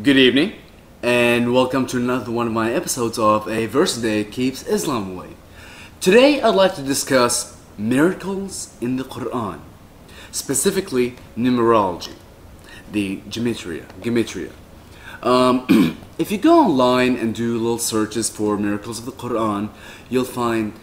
Good evening, and welcome to another one of my episodes of A Verse a Day Keeps Islam Away. Today I'd like to discuss miracles in the Quran, specifically numerology, the gematria. If you go online and do little searches for miracles of the Quran, you'll find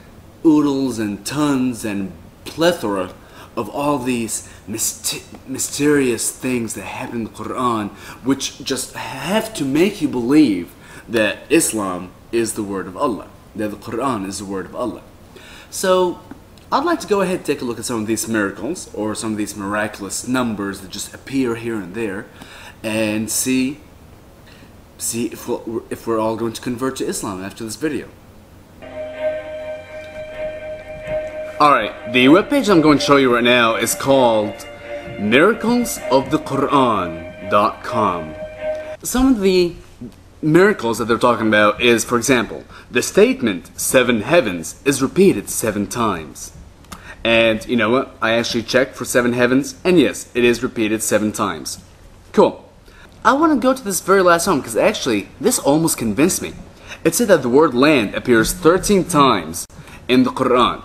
oodles and tons and plethora of all these mysterious things that happen in the Quran, which just have to make you believe that Islam is the word of Allah, that the Quran is the word of Allah. So I'd like to go ahead and take a look at some of these miracles, or some of these miraculous numbers that just appear here and there, and see if we're all going to convert to Islam after this video. Alright, the webpage I'm going to show you right now is called miraclesofthequran.com. Some of the miracles that they're talking about is, for example, the statement 7 heavens is repeated 7 times. And you know what? I actually checked for 7 heavens, and yes, it is repeated 7 times. Cool. I want to go to this very last one because actually, this almost convinced me. It said that the word land appears 13 times in the Quran,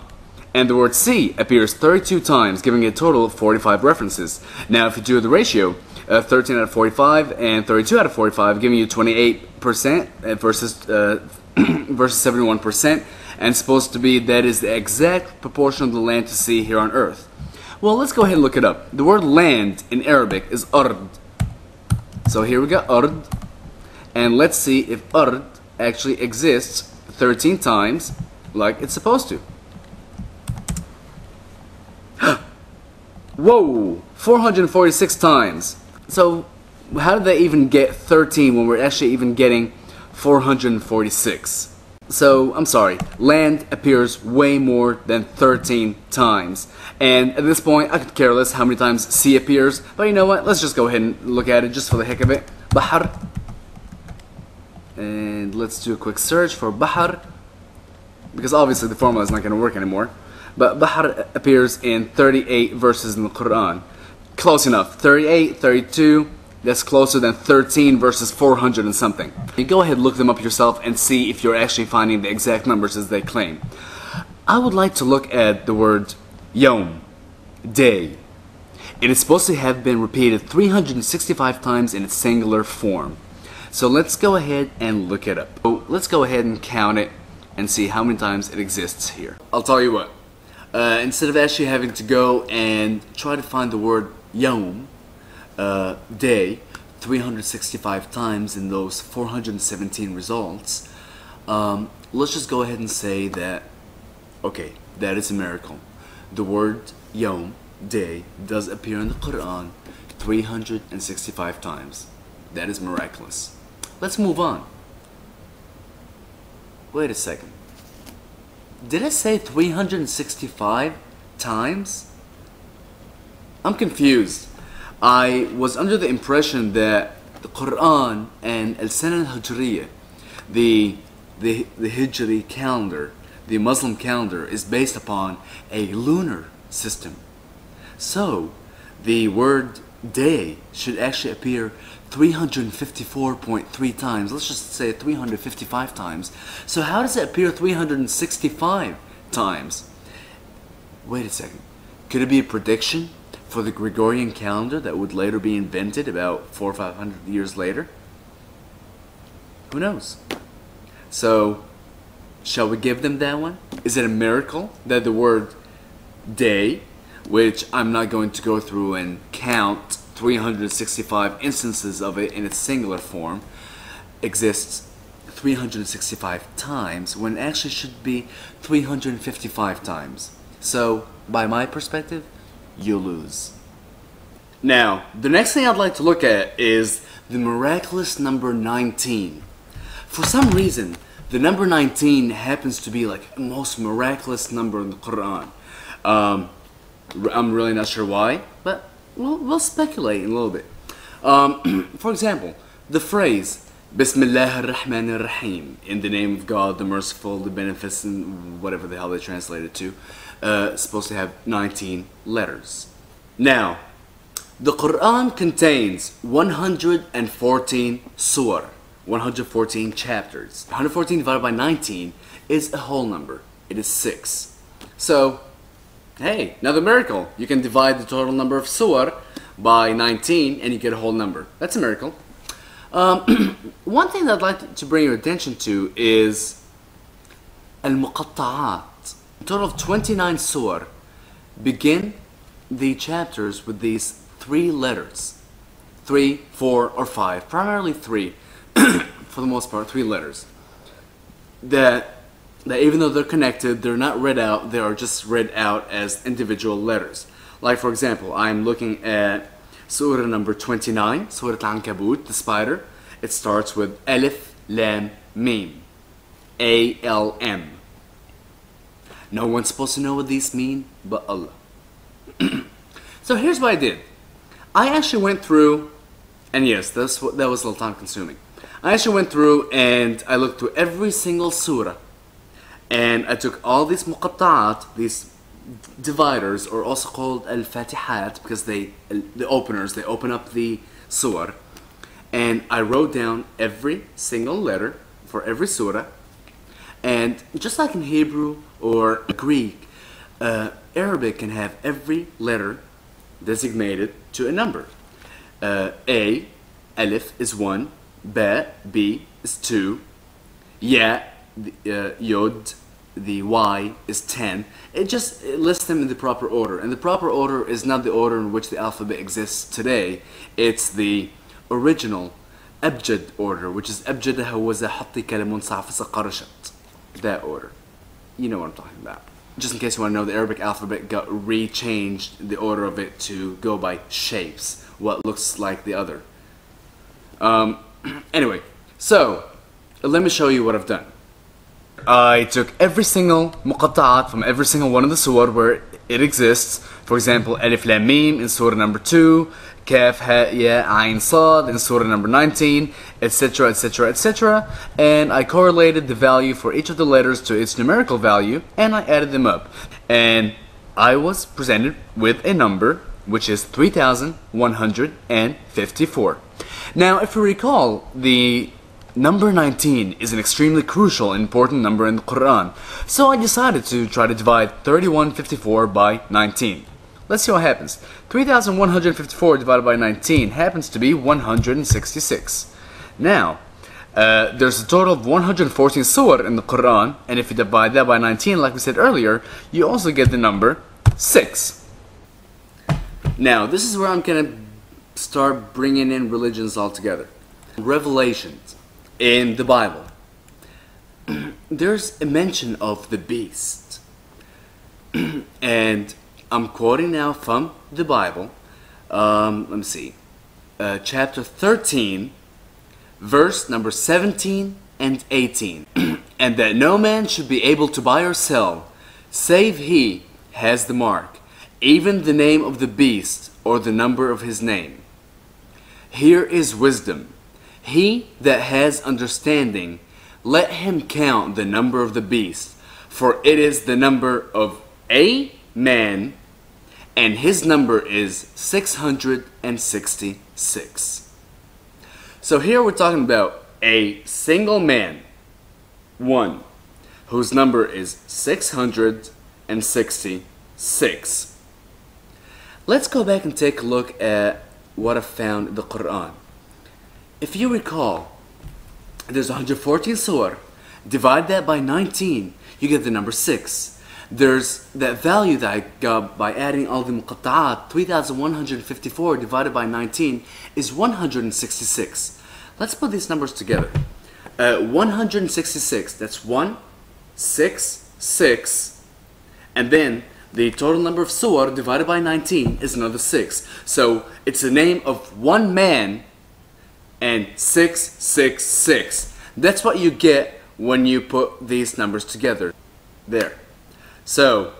and the word sea appears 32 times, giving a total of 45 references. Now, if you do the ratio, 13 out of 45 and 32 out of 45, giving you 28% versus 71%, and supposed to be that is the exact proportion of the land to sea here on Earth. Well, let's go ahead and look it up. The word land in Arabic is ard. So here we got ard, and let's see if ard actually exists 13 times like it's supposed to. Whoa! 446 times. So how did they even get 13 when we're actually even getting 446? So, I'm sorry, land appears way more than 13 times. And at this point, I could care less how many times sea appears, but you know what? Let's just go ahead and look at it just for the heck of it. Bahar. And let's do a quick search for Bahar, because obviously the formula is not going to work anymore. But Bahar appears in 38 verses in the Quran. Close enough. 38, 32, that's closer than 13 versus 400 and something. You go ahead and look them up yourself and see if you're actually finding the exact numbers as they claim. I would like to look at the word yom, day. It is supposed to have been repeated 365 times in its singular form. So let's go ahead and look it up. So let's go ahead and count it and see how many times it exists here. I'll tell you what. Instead of actually having to go and try to find the word yom, day, 365 times in those 417 results, let's just go ahead and say that, okay, that is a miracle. The word yom, day, does appear in the Quran 365 times. That is miraculous. Let's move on. Wait a second. Did I say 365 times? I'm confused. I was under the impression that the Quran and Al-Sana al-Hijriya, the Hijri calendar, the Muslim calendar, is based upon a lunar system. So, the word day should actually appear 354.3 times. Let's just say 355 times. So how does it appear 365 times? Wait a second. Could it be a prediction for the Gregorian calendar that would later be invented about 400 or 500 years later? Who knows? So, shall we give them that one? Is it a miracle that the word day, which I'm not going to go through and count 365 instances of it in its singular form, exists 365 times when it actually should be 355 times. So, by my perspective, you lose. Now, the next thing I'd like to look at is the miraculous number 19. For some reason, the number 19 happens to be like the most miraculous number in the Quran. I'm really not sure why, but we'll speculate in a little bit. For example, the phrase Bismillah ar-Rahman ar-Rahim, in the name of God, the merciful, the beneficent, whatever the hell they translate it to, supposed to have 19 letters. Now, The Quran contains 114 surah, 114 chapters. 114 divided by 19 is a whole number. It is 6. So, hey, another miracle. You can divide the total number of surah by 19 and you get a whole number. That's a miracle. One thing that I'd like to bring your attention to is al-muqatta'at. A total of 29 surah begin the chapters with these 3 letters. 3, 4, or 5. Primarily 3. For the most part, 3 letters. That even though they're connected, they're not read out, they are just read out as individual letters. Like for example, I'm looking at Surah number 29, Surah Al-Ankabut, the spider. It starts with Alif, Lam, Mim. A-L-M. No one's supposed to know what these mean but Allah. So here's what I did. I actually went through, and yes, that was a little time consuming. I actually went through and I looked through every single surah. And I took all these muqatta'at, these dividers, or also called al-fatihat, because the openers, they open up the surah. And I wrote down every single letter for every surah. And just like in Hebrew or Greek, Arabic can have every letter designated to a number. A, Alif is 1, Ba, B is 2, Ya, Yod, the Y is 10. It lists them in the proper order. And the proper order is not the order in which the alphabet exists today. It's the original Abjad order, which is Abjadaha was a hatti kalamun sa'fasa qarashat. That order. You know what I'm talking about. Just in case you want to know, the Arabic alphabet got rechanged the order of it to go by shapes, what looks like the other. Anyway, so let me show you what I've done. I took every single muqatta'at from every single one of the surah where it exists. For example, Alif Lam Mim in surah number 2, Kaf Ha Ya Ain Sad in surah number 19, etc, etc, etc. And I correlated the value for each of the letters to its numerical value, and I added them up. And I was presented with a number which is 3,154. Now, if you recall, the number 19 is an extremely crucial and important number in the Quran. So I decided to try to divide 3154 by 19. Let's see what happens. 3,154 divided by 19 happens to be 166. Now, there's a total of 114 surah in the Quran, and if you divide that by 19, like we said earlier, you also get the number 6. Now, this is where I'm going to start bringing in religions altogether. Revelations in the Bible. There's a mention of the beast. And I'm quoting now from the Bible. Let me see. Chapter 13, verse number 17 and 18. And that no man should be able to buy or sell, save he has the mark, even the name of the beast or the number of his name. Here is wisdom. He that has understanding, let him count the number of the beast, for it is the number of a man, and his number is 666. So here we're talking about a single man, one, whose number is 666. Let's go back and take a look at what I found in the Quran. If you recall, there's 114 surah. Divide that by 19, you get the number 6. There's that value that I got by adding all the muqatta'at. 3,154 divided by 19 is 166. Let's put these numbers together. 166, that's 1, 6, 6. And then the total number of surah divided by 19 is another 6. So it's the name of one man and 666. That's what you get when you put these numbers together. There. So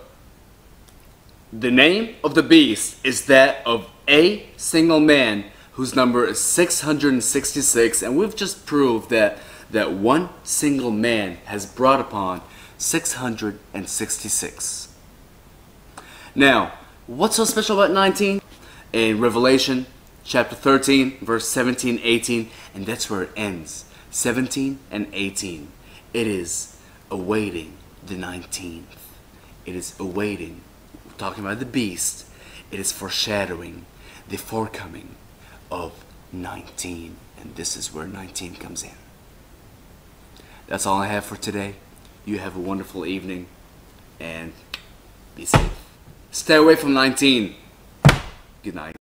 the name of the beast is that of a single man whose number is 666, and we've just proved that one single man has brought upon 666. Now, what's so special about 19? in Revelation chapter 13, verse 17, 18, and that's where it ends. 17 and 18. It is awaiting the 19th. It is awaiting, we're talking about the beast. It is foreshadowing the forecoming of 19. And this is where 19 comes in. That's all I have for today. You have a wonderful evening and be safe. Stay away from 19. Good night.